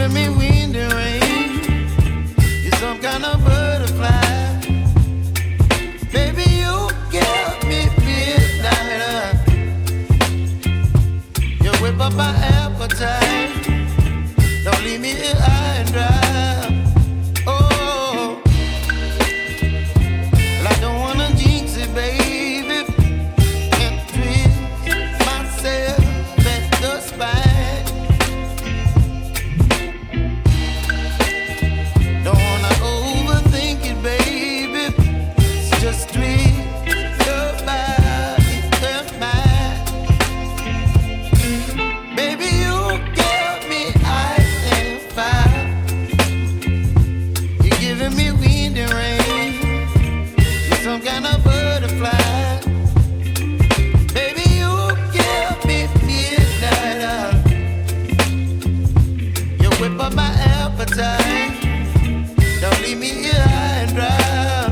giving me wind and rain. You're some kind of butterfly. Baby, you give me midnight. You whip up my appetite. Don't leave me here high and dry. Oh, well, I don't wanna jinx it, baby, and twist myself at the spine. Don't wanna overthink it, baby. It's just twist your body and mine. Baby, you give me ice and fire. You're giving me wind and rain. You're some kind of butterfly. Baby, you give me midnight. You whip up my appetite. Don't leave me here high and dry.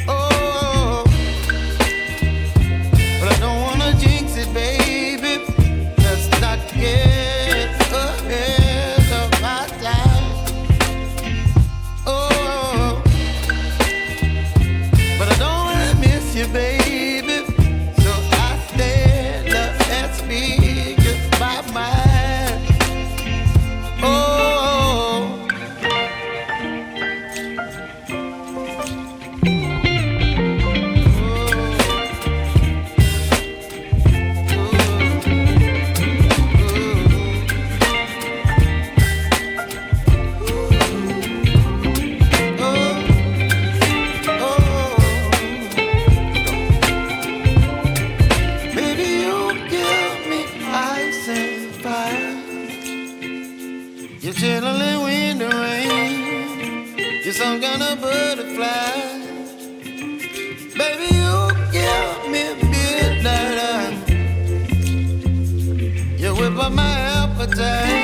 Oh, but I don't wanna jinx it, baby. Let's not get ahead of my time. Oh, but I don't wanna miss you, baby. So I stand up and speak my mind. Oh. Baby, you give me ice and fire. You're chilling wind and rain. You're some kind of butterfly. Baby, you give me midnight. You whip up my appetite.